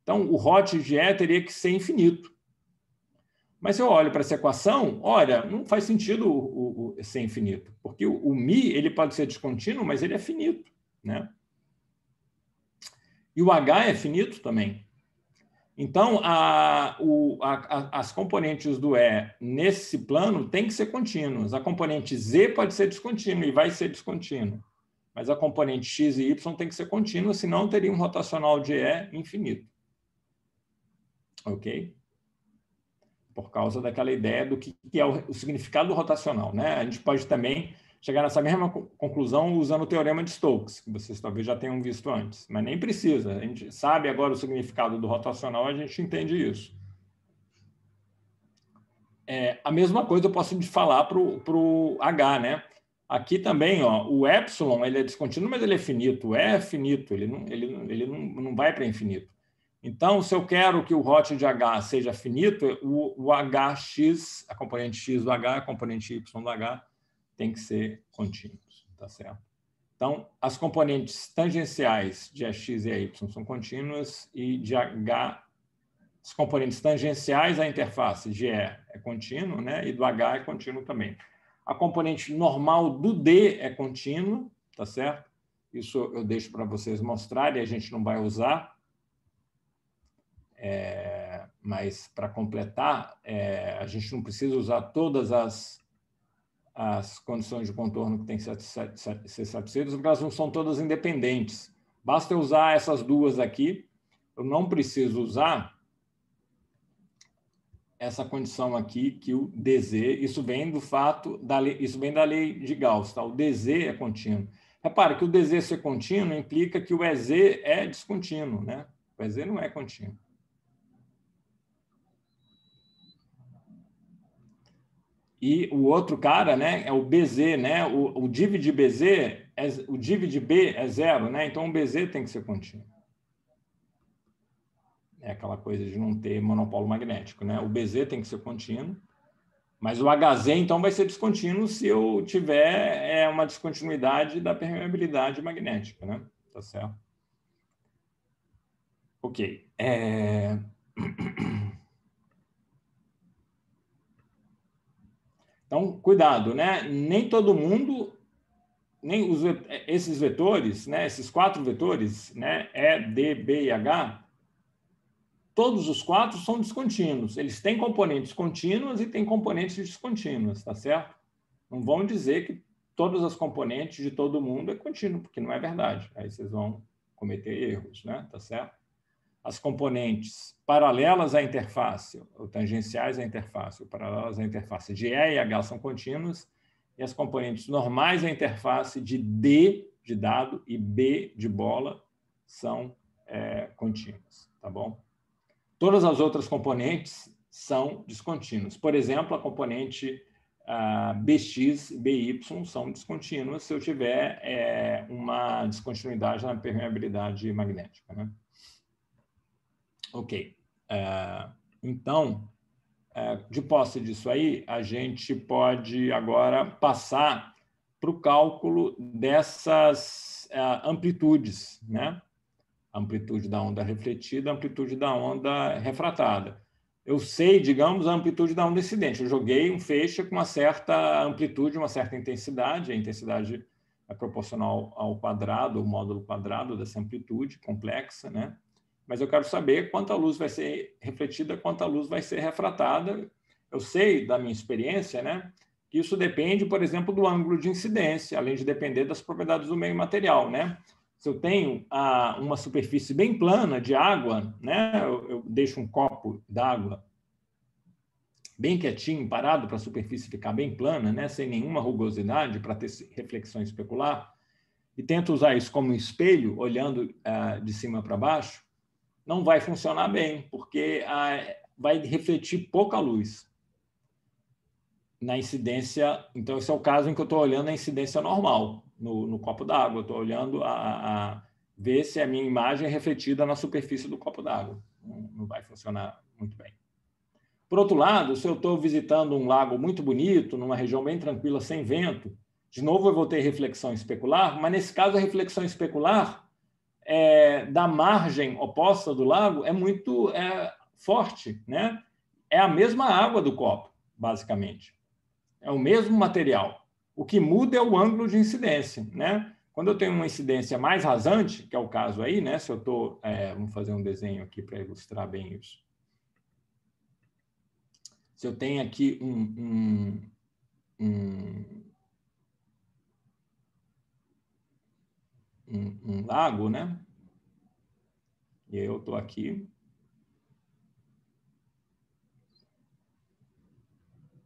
Então, o hot de E teria que ser infinito. Mas se eu olho para essa equação, olha, não faz sentido ser infinito, porque o mi ele pode ser descontínuo, mas ele é finito, né? E o h é finito também. Então, as componentes do E nesse plano têm que ser contínuas. A componente Z pode ser descontínua e vai ser descontínua. Mas a componente x e y tem que ser contínua, senão teria um rotacional de E infinito. Ok? Por causa daquela ideia do que é o significado do rotacional, né? A gente pode também chegar nessa mesma conclusão usando o teorema de Stokes, que vocês talvez já tenham visto antes, mas nem precisa. A gente sabe agora o significado do rotacional, a gente entende isso. A mesma coisa eu posso falar para o H, né? Aqui também, ó, o epsilon ele é descontínuo, mas ele é finito. O E é finito, ele não vai para infinito. Então, se eu quero que o hot de H seja finito, o Hx, a componente x do H, a componente y do H, tem que ser contínuos, tá certo? Então, as componentes tangenciais de Ax e Ay são contínuas e de H, as componentes tangenciais à interface de E é contínuo, né? E do H é contínuo também. A componente normal do D é contínua, tá certo? Isso eu deixo para vocês mostrarem, a gente não vai usar. Mas, para completar, a gente não precisa usar todas as condições de contorno que têm que ser satisfeitas, porque elas não são todas independentes. Basta eu usar essas duas aqui. Eu não preciso usar essa condição aqui, que o dz, isso vem do fato, isso vem da lei de Gauss, tá? O dz é contínuo. Repare que o dz ser contínuo implica que o ez é descontínuo, né? O ez não é contínuo. E o outro cara, né, é o BZ, né? O div de BZ, o div de B é zero, né? Então o BZ tem que ser contínuo. É aquela coisa de não ter monopolo magnético, né? O BZ tem que ser contínuo, mas o HZ então vai ser descontínuo se eu tiver uma descontinuidade da permeabilidade magnética, né? Tá certo? Ok. Então, cuidado, né? Nem todo mundo, nem esses vetores, né? Esses 4 vetores, né? E, D, B e H, todos os 4 são descontínuos. Eles têm componentes contínuas e têm componentes descontínuas, tá certo? Não vão dizer que todas as componentes de todo mundo é contínuo, porque não é verdade. Aí vocês vão cometer erros, né? Tá certo? As componentes paralelas à interface, ou tangenciais à interface, ou paralelas à interface de E e H são contínuas, e as componentes normais à interface de D de dado e B de bola são contínuas, tá bom? Todas as outras componentes são descontínuas. Por exemplo, a componente Bx e By são descontínuas se eu tiver uma descontinuidade na permeabilidade magnética, né? Ok. Então, de posse disso aí, a gente pode agora passar para o cálculo dessas amplitudes, né? Amplitude da onda refletida, amplitude da onda refratada. Eu sei, digamos, a amplitude da onda incidente. Eu joguei um feixe com uma certa amplitude, uma certa intensidade. A intensidade é proporcional ao quadrado, ao módulo quadrado dessa amplitude complexa, né? Mas eu quero saber quanta luz vai ser refletida, quanta luz vai ser refratada. Eu sei, da minha experiência, né, que isso depende, por exemplo, do ângulo de incidência, além de depender das propriedades do meio material, né? Se eu tenho uma superfície bem plana de água, né, eu deixo um copo d'água bem quietinho, parado para a superfície ficar bem plana, né, sem nenhuma rugosidade, para ter reflexão especular, e tento usar isso como um espelho, olhando de cima para baixo, não vai funcionar bem, porque vai refletir pouca luz na incidência. Então, esse é o caso em que eu estou olhando a incidência normal no copo d'água. Estou olhando a ver se a minha imagem é refletida na superfície do copo d'água. Não vai funcionar muito bem. Por outro lado, se eu estou visitando um lago muito bonito, numa região bem tranquila, sem vento, De novo, eu vou ter reflexão especular, mas nesse caso a reflexão especular da margem oposta do lago é muito forte, né? É a mesma água do copo, basicamente. É o mesmo material. O que muda é o ângulo de incidência, né? Quando eu tenho uma incidência mais rasante, que é o caso aí, né? Se eu estou... vamos fazer um desenho aqui para ilustrar bem isso. Se eu tenho aqui um lago, né? E eu estou aqui.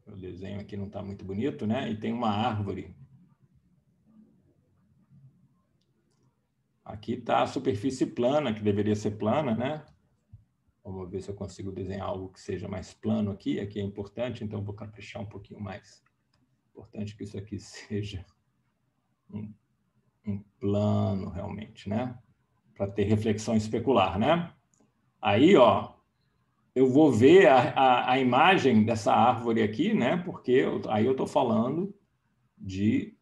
O desenho aqui não está muito bonito, né? E tem uma árvore. Aqui está a superfície plana, que deveria ser plana, né? Vamos ver se eu consigo desenhar algo que seja mais plano aqui. Aqui é importante, então vou caprichar um pouquinho mais. Importante que isso aqui seja um plano, realmente, né? Para ter reflexão especular, né? Aí, ó, eu vou ver a imagem dessa árvore aqui, né? Porque aí eu estou falando de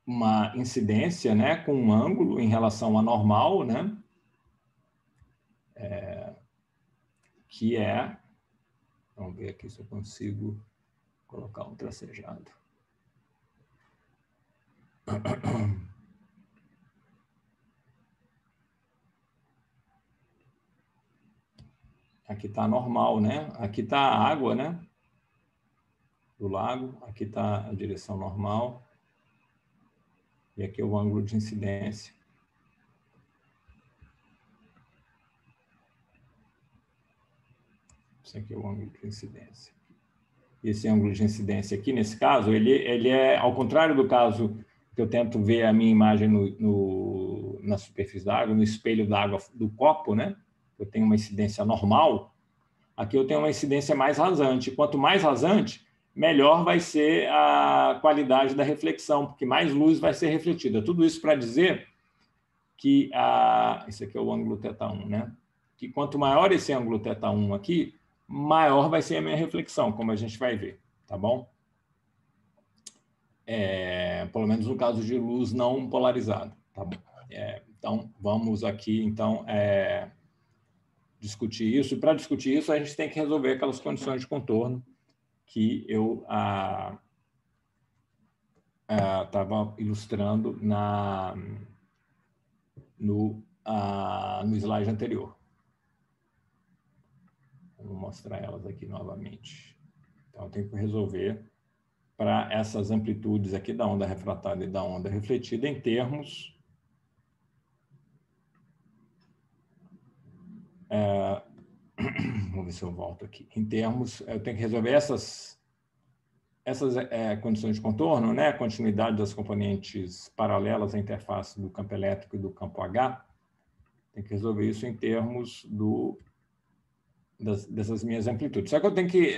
uma incidência, né, com um ângulo em relação à normal, né, que vamos ver aqui se eu consigo colocar um tracejado. Aqui está normal, né? Aqui está a água, né, do lago. Aqui está a direção normal. E aqui é o ângulo de incidência. Esse aqui é o ângulo de incidência. E esse ângulo de incidência aqui, nesse caso, ele é, ao contrário do caso que eu tento ver a minha imagem na superfície da água, no espelho da água do copo, né? Eu tenho uma incidência normal. Aqui eu tenho uma incidência mais rasante. Quanto mais rasante, melhor vai ser a qualidade da reflexão, porque mais luz vai ser refletida. Tudo isso para dizer que esse aqui é o ângulo θ1, né? Que quanto maior esse ângulo θ1 aqui, maior vai ser a minha reflexão, como a gente vai ver, tá bom? Pelo menos no caso de luz não polarizada, tá bom? Então, vamos aqui, então, discutir isso. E para discutir isso, a gente tem que resolver aquelas condições de contorno que eu estava ilustrando no slide anterior. Vou mostrar elas aqui novamente. Então, eu tenho que resolver para essas amplitudes aqui da onda refratária e da onda refletida em termos vamos ver se eu volto aqui. Em termos, eu tenho que resolver essas condições de contorno, né? A continuidade das componentes paralelas à interface do campo elétrico e do campo H. Tem que resolver isso em termos dessas minhas amplitudes. Só que eu tenho que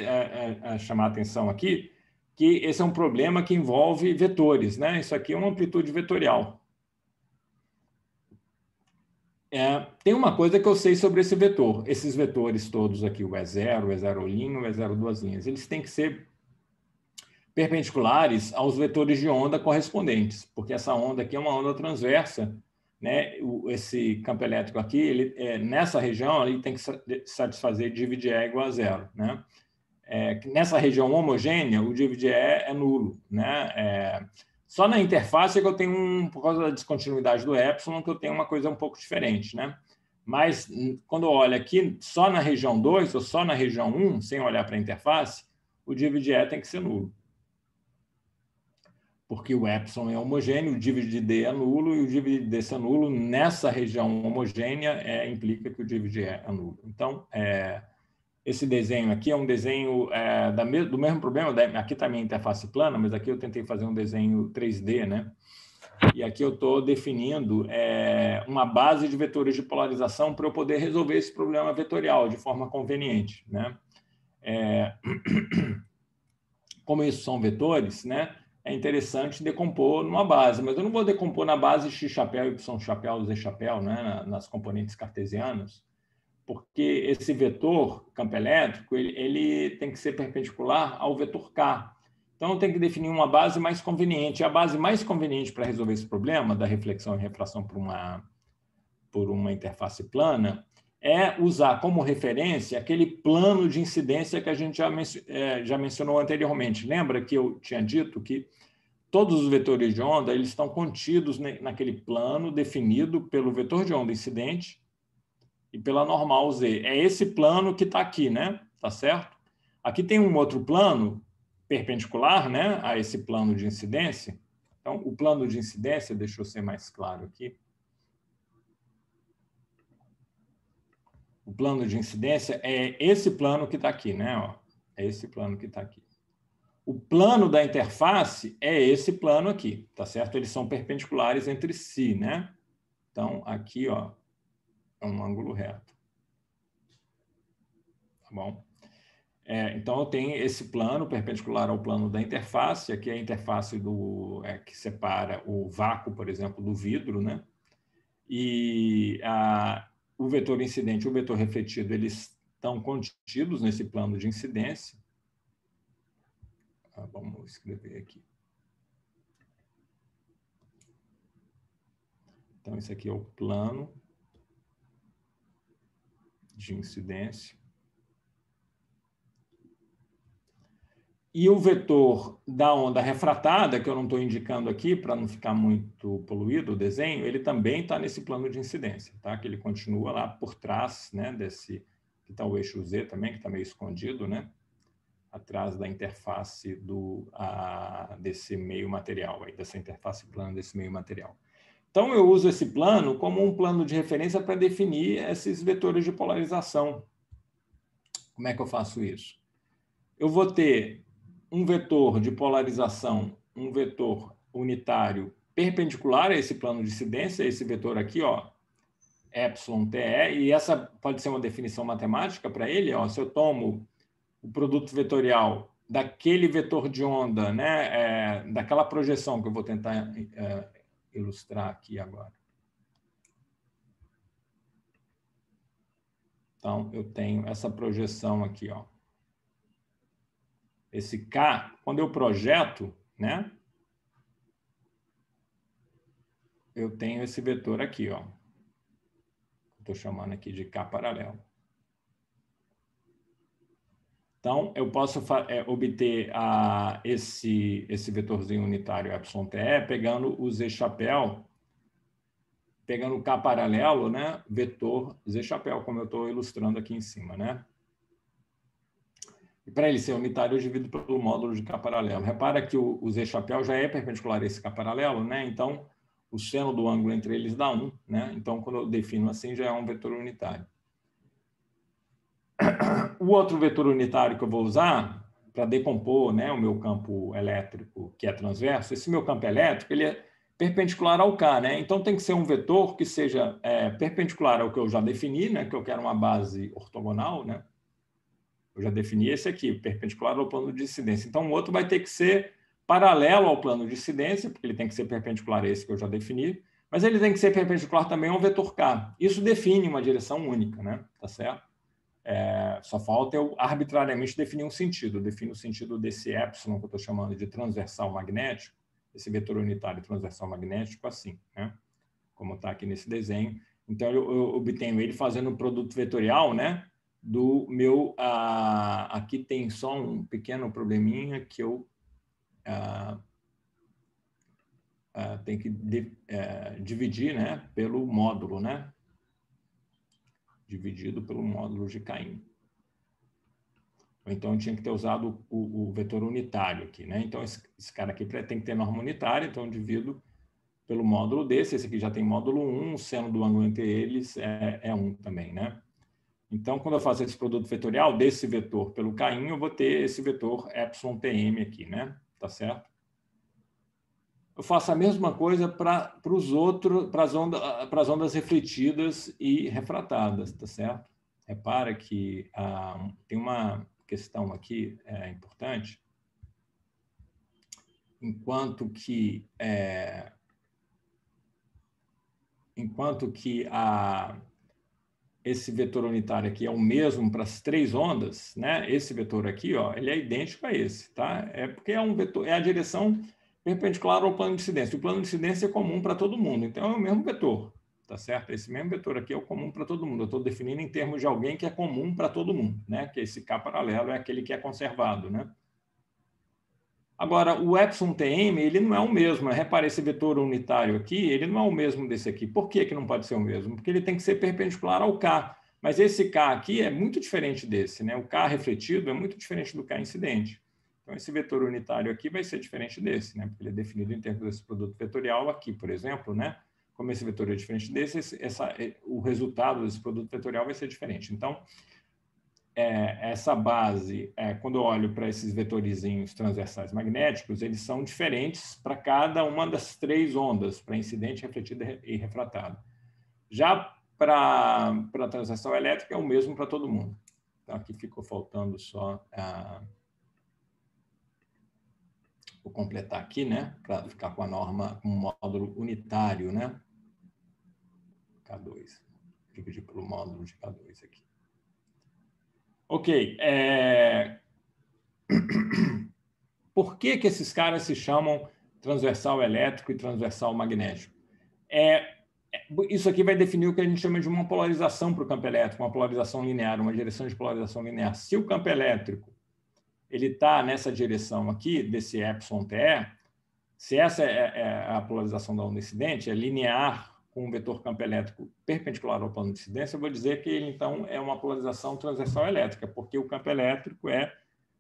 chamar a atenção aqui que esse é um problema que envolve vetores, né? Isso aqui é uma amplitude vetorial. Tem uma coisa que eu sei sobre esse vetor. Esses vetores todos aqui, o E0, o E0', o E0 duas linhas, eles têm que ser perpendiculares aos vetores de onda correspondentes, porque essa onda aqui é uma onda transversa, né? Esse campo elétrico aqui, nessa região, ele tem que satisfazer div de E igual a zero, né? Nessa região homogênea, o div de E é nulo, né? Só na interface que eu tenho, por causa da descontinuidade do epsilon, que eu tenho uma coisa um pouco diferente, né? Mas, quando eu olho aqui, só na região 2 ou só na região 1, sem olhar para a interface, o div de E tem que ser nulo. Porque o epsilon é homogêneo, o div de D é nulo, e o div de D ser nulo, nessa região homogênea, implica que o div de E é nulo. Então, esse desenho aqui é um desenho do mesmo problema. Aqui está a minha interface plana, mas aqui eu tentei fazer um desenho 3D, né? E aqui eu estou definindo uma base de vetores de polarização para eu poder resolver esse problema vetorial de forma conveniente, né? Como isso são vetores, né? É interessante decompor numa base, mas eu não vou decompor na base x chapéu, y chapéu, z chapéu, né? Nas componentes cartesianas, porque esse vetor, campo elétrico, ele tem que ser perpendicular ao vetor K. Então, eu tenho que definir uma base mais conveniente. A base mais conveniente para resolver esse problema da reflexão e refração por uma interface plana é usar como referência aquele plano de incidência que a gente já mencionou anteriormente. Lembra que eu tinha dito que todos os vetores de onda eles estão contidos naquele plano definido pelo vetor de onda incidente e pela normal Z. É esse plano que está aqui, né? Tá certo? Aqui tem um outro plano perpendicular, né, a esse plano de incidência. Então, o plano de incidência, deixa eu ser mais claro aqui. O plano de incidência é esse plano que está aqui, né? Ó, é esse plano que está aqui. O plano da interface é esse plano aqui, tá certo? Eles são perpendiculares entre si, né? Então, aqui, ó, é um ângulo reto. Tá bom? Então, eu tenho esse plano perpendicular ao plano da interface. Aqui é a interface que separa o vácuo, por exemplo, do vidro, né? E o vetor incidente e o vetor refletido, eles estão contidos nesse plano de incidência. Vamos escrever aqui. Então, esse aqui é o plano de incidência. E o vetor da onda refratada, que eu não estou indicando aqui para não ficar muito poluído o desenho, ele também está nesse plano de incidência, tá? Que ele continua lá por trás, né, desse que está o eixo Z também, que está meio escondido, né? Atrás da interface desse meio material, aí, dessa interface plana desse meio material. Então, eu uso esse plano como um plano de referência para definir esses vetores de polarização. Como é que eu faço isso? Eu vou ter um vetor de polarização, um vetor unitário perpendicular a esse plano de incidência, esse vetor aqui, ó, epsilon TE, e essa pode ser uma definição matemática para ele, ó, se eu tomo o produto vetorial daquele vetor de onda, né, daquela projeção que eu vou tentar ilustrar aqui agora. Então, eu tenho essa projeção aqui, ó. Esse K, quando eu projeto, né, eu tenho esse vetor aqui, ó. Estou chamando aqui de K paralelo. Então, eu posso obter esse vetorzinho unitário epsilon TE pegando o Z chapéu, pegando o K paralelo, né, vetor Z chapéu, como eu estou ilustrando aqui em cima, né? E para ele ser unitário, eu divido pelo módulo de K paralelo. Repara que o Z chapéu já é perpendicular a esse K paralelo, né? Então, o seno do ângulo entre eles dá 1, né? Então, quando eu defino assim, já é um vetor unitário. O outro vetor unitário que eu vou usar para decompor, né, o meu campo elétrico, que é transverso, esse meu campo elétrico ele é perpendicular ao K, né? Então tem que ser um vetor que seja perpendicular ao que eu já defini, né, que eu quero uma base ortogonal, né? Eu já defini esse aqui, perpendicular ao plano de incidência. Então o outro vai ter que ser paralelo ao plano de incidência, porque ele tem que ser perpendicular a esse que eu já defini, mas ele tem que ser perpendicular também ao vetor K. Isso define uma direção única, né? Tá certo? Só falta eu arbitrariamente definir um sentido. Eu defino o sentido desse epsilon que eu estou chamando de transversal magnético, esse vetor unitário transversal magnético, assim, né? Como está aqui nesse desenho. Então, eu obtenho ele fazendo um produto vetorial, né? Do meu... aqui tem só um pequeno probleminha que eu tenho que dividir, né? Pelo módulo, né? Dividido pelo módulo de Caim. Então, eu tinha que ter usado o vetor unitário aqui, né? Então, esse cara aqui tem que ter norma unitária, então eu divido pelo módulo desse. Esse aqui já tem módulo 1, o seno do ângulo entre eles é 1 também, né? Então, quando eu faço esse produto vetorial desse vetor pelo Caim, eu vou ter esse vetor epsilon TM aqui, né? Tá certo? Eu faço a mesma coisa para as ondas refletidas e refratadas, tá certo? Repara que tem uma questão aqui importante, enquanto que esse vetor unitário aqui é o mesmo para as três ondas, né? Esse vetor aqui, ó, ele é idêntico a esse, tá? É porque é um vetor, é a direção perpendicular ao plano de incidência. O plano de incidência é comum para todo mundo, então é o mesmo vetor, tá certo? Esse mesmo vetor aqui é o comum para todo mundo. Eu estou definindo em termos de alguém que é comum para todo mundo, né? Que esse K paralelo é aquele que é conservado, né? Agora, o epsilon TM, ele não é o mesmo. Repare esse vetor unitário aqui, ele não é o mesmo desse aqui. Por que que não pode ser o mesmo? Porque ele tem que ser perpendicular ao K. Mas esse K aqui é muito diferente desse, né? O K refletido é muito diferente do K incidente. Então, esse vetor unitário aqui vai ser diferente desse, né? Porque ele é definido em termos desse produto vetorial aqui, por exemplo, né? Como esse vetor é diferente desse, o resultado desse produto vetorial vai ser diferente. Então, essa base, quando eu olho para esses vetorizinhos transversais magnéticos, eles são diferentes para cada uma das três ondas, para incidente, refletido e refratado. Já para a transversal elétrica, é o mesmo para todo mundo. Então, aqui ficou faltando só... vou completar aqui, né? Para ficar com a norma, com um módulo unitário, né? K2. Dividir pelo módulo de K2 aqui. Ok. Por que que esses caras se chamam transversal elétrico e transversal magnético? Isso aqui vai definir o que a gente chama de uma polarização para o campo elétrico, uma polarização linear, uma direção de polarização linear. Se o campo elétrico ele está nessa direção aqui, desse epsilon TE, se essa é a polarização da onda incidente, é linear com um vetor campo elétrico perpendicular ao plano de incidência, eu vou dizer que ele, então, é uma polarização transversal elétrica, porque o campo elétrico é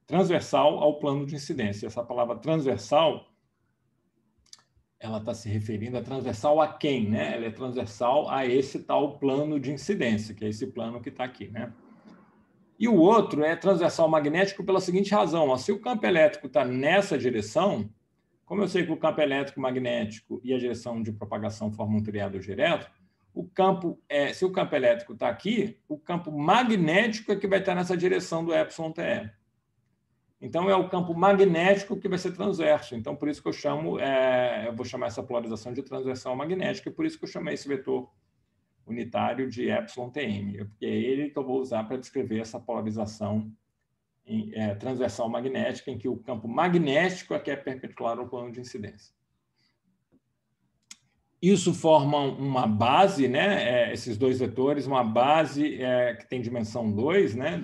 transversal ao plano de incidência. Essa palavra transversal, ela está se referindo a transversal a quem, né? Ela é transversal a esse tal plano de incidência, que é esse plano que está aqui, né? E o outro é transversal magnético pela seguinte razão: ó, se o campo elétrico está nessa direção, como eu sei que o campo elétrico magnético e a direção de propagação formam um triângulo direto, se o campo elétrico está aqui, o campo magnético é que vai estar nessa direção do epsilon TE. Então, é o campo magnético que vai ser transverso. Então, por isso que eu vou chamar essa polarização de transversal magnética, e por isso que eu chamei esse vetor unitário de epsilon TM, porque é ele que eu vou usar para descrever essa polarização transversal magnética, em que o campo magnético é que é perpendicular ao plano de incidência. Isso forma uma base, né? Esses dois vetores, uma base que tem dimensão 2, né?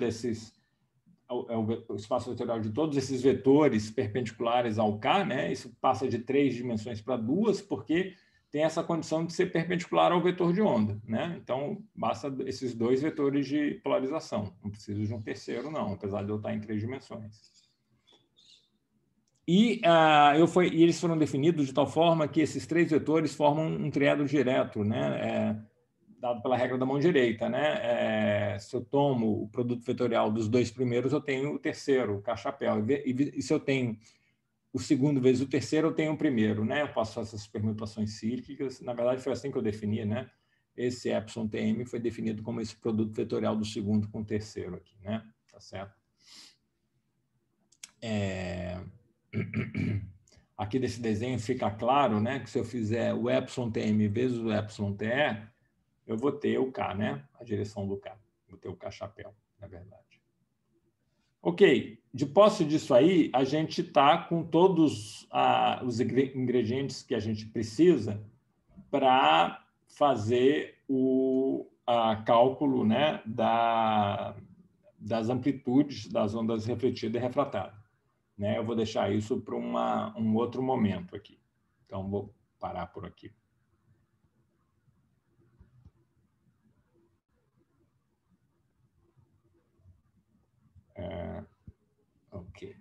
O espaço vetorial de todos esses vetores perpendiculares ao K, né? Isso passa de 3 dimensões para 2, porque tem essa condição de ser perpendicular ao vetor de onda, né? Então, basta esses dois vetores de polarização. Não preciso de um terceiro, não, apesar de eu estar em 3 dimensões. E eles foram definidos de tal forma que esses 3 vetores formam um triângulo direto, né? Dado pela regra da mão direita, né? Se eu tomo o produto vetorial dos 2 primeiros, eu tenho o terceiro, o K-chapéu. E se eu tenho o segundo vezes o terceiro, eu tenho o primeiro, né? Eu posso fazer essas permutações cíclicas. Na verdade, foi assim que eu defini, né? Esse epsilon TM foi definido como esse produto vetorial do segundo com o terceiro aqui, né? Tá certo? Aqui desse desenho fica claro, né? Que se eu fizer o epsilon TM vezes o epsilon TE, eu vou ter o K, né? A direção do K. Vou ter o K-chapéu, na verdade. Ok, de posse disso aí, a gente está com todos os ingredientes que a gente precisa para fazer o cálculo, né, das amplitudes das ondas refletidas e refratadas. Né? Eu vou deixar isso para um outro momento aqui. Então, vou parar por aqui. Ok.